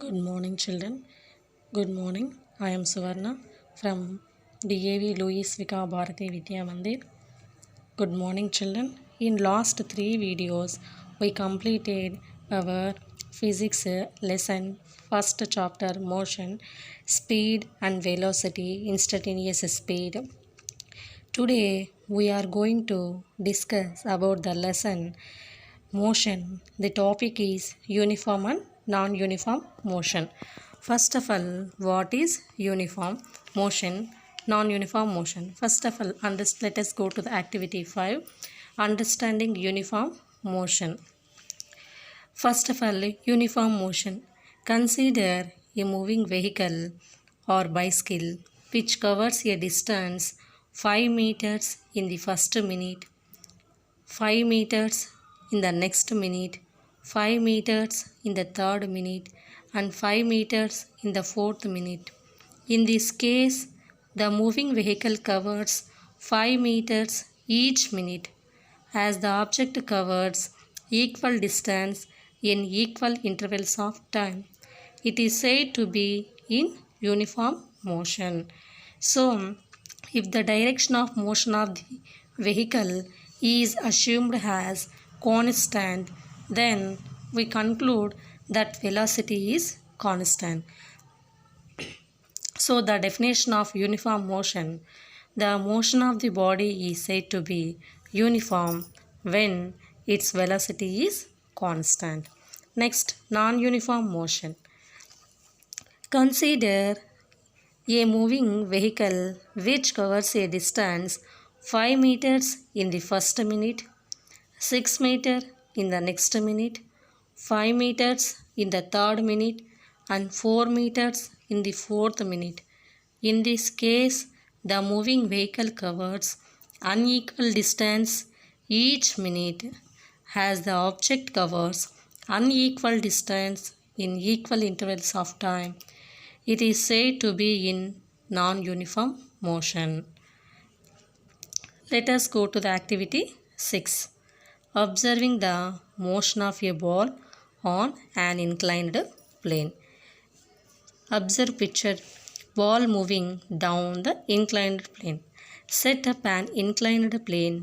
Good morning, children. Good morning. I am Suvarna from DAV Louis Vika Bharati Vidya Mandir. Good morning, children. In last three videos, we completed our physics lesson, first chapter motion, speed and velocity, instantaneous speed. Today, we are going to discuss about the lesson motion. The topic is uniform and non-uniform motion. First of all, what is uniform motion, non-uniform motion? First of all, let us go to the activity 5, understanding uniform motion. First of all, uniform motion. Consider a moving vehicle or bicycle which covers a distance 5 meters in the first minute, 5 meters in the next minute, 5 meters in the third minute, and 5 meters in the fourth minute. In this case, the moving vehicle covers 5 meters each minute, as the object covers equal distance in equal intervals of time. It is said to be in uniform motion. So, if the direction of motion of the vehicle is assumed as constant, then we conclude that velocity is constant. So, the definition of uniform motion: the motion of the body is said to be uniform when its velocity is constant. Next, non-uniform motion. Consider a moving vehicle which covers a distance 5 meters in the first minute, 6 meters in the next minute, 5 meters in the third minute, and 4 meters in the fourth minute. In this case, the moving vehicle covers unequal distance each minute, as the object covers unequal distance in equal intervals of time. It is said to be in non-uniform motion. Let us go to the activity 6. Observing the motion of a ball on an inclined plane. Observe picture: ball moving down the inclined plane. Set up an inclined plane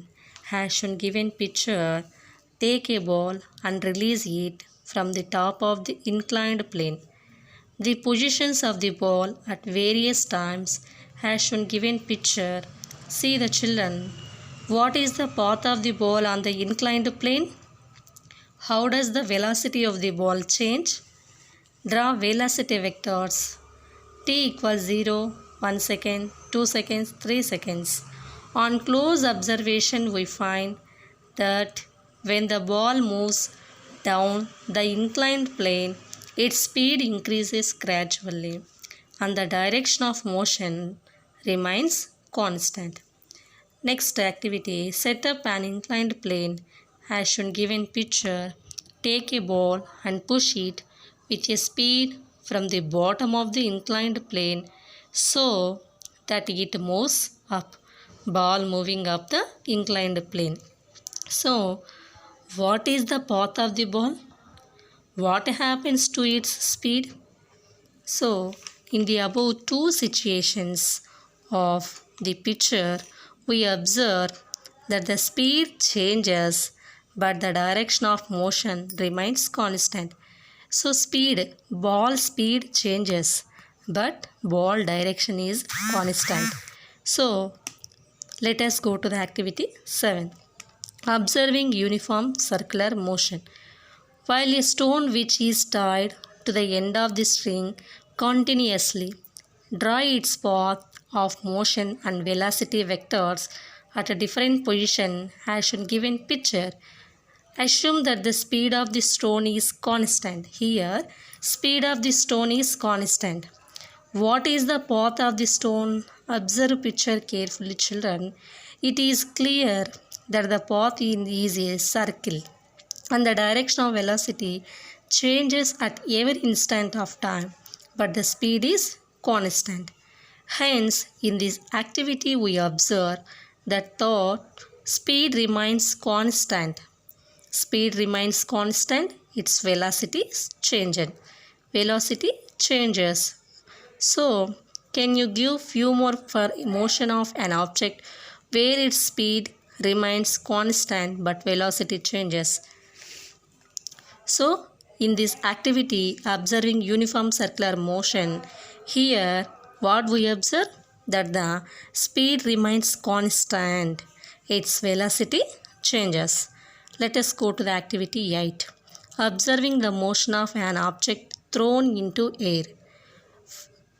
as shown given picture. Take a ball and release it from the top of the inclined plane. The positions of the ball at various times as shown given picture. See the children. What is the path of the ball on the inclined plane? How does the velocity of the ball change? Draw velocity vectors. T equals 0, 1 second, 2 seconds, 3 seconds. On close observation, we find that when the ball moves down the inclined plane, its speed increases gradually and the direction of motion remains constant. Next activity: set up an inclined plane as shown given picture. Take a ball and push it with a speed from the bottom of the inclined plane so that it moves up. Ball moving up the inclined plane. So, what is the path of the ball? What happens to its speed? So, in the above two situations of the picture, we observe that the speed changes but the direction of motion remains constant. So, ball speed changes but ball direction is constant. So, let us go to the activity 7. Observing uniform circular motion. While a stone which is tied to the end of the string continuously, draw its path of motion and velocity vectors at a different position as shown given picture. Assume that the speed of the stone is constant. Here, speed of the stone is constant. What is the path of the stone? Observe picture carefully, children. It is clear that the path is a circle and the direction of velocity changes at every instant of time, but the speed is constant. Hence, in this activity we observe that speed remains constant. Speed remains constant, its velocity is changed. velocity changes. So, can you give few more for motion of an object where its speed remains constant but velocity changes? So, in this activity, observing uniform circular motion, here what we observe? That the speed remains constant, its velocity changes. Let us go to the activity 8. Observing the motion of an object thrown into air.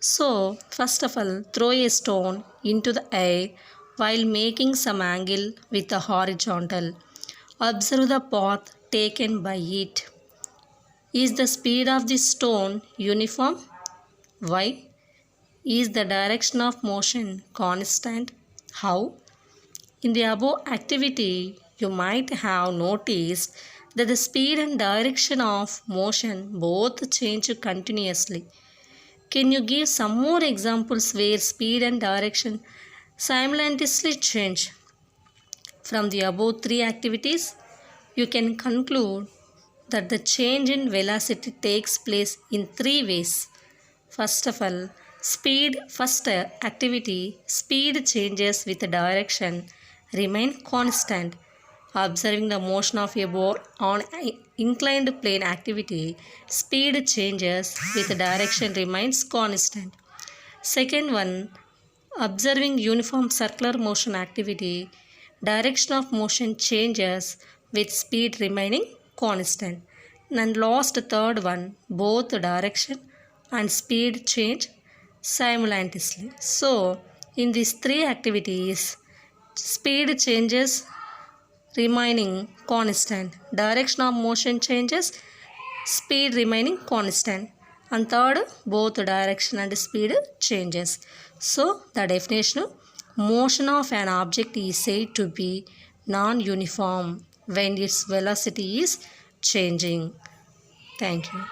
So, first of all, throw a stone into the air while making some angle with the horizontal. Observe the path taken by it. Is the speed of the stone uniform? Why? Is the direction of motion constant? How? In the above activity, you might have noticed that the speed and direction of motion both change continuously. Can you give some more examples where speed and direction simultaneously change? From the above three activities, you can conclude that the change in velocity takes place in three ways. First of all, first activity, speed changes with direction remain constant. Observing the motion of a ball on inclined plane activity, speed changes with direction remains constant. Second one, observing uniform circular motion activity, direction of motion changes with speed remaining constant. And last third one, both direction and speed change simultaneously. So, in these three activities, speed changes remaining constant, direction of motion changes, speed remaining constant, and third, both direction and speed changes. So, the definition of motion of an object is said to be non-uniform when its velocity is changing. Thank you.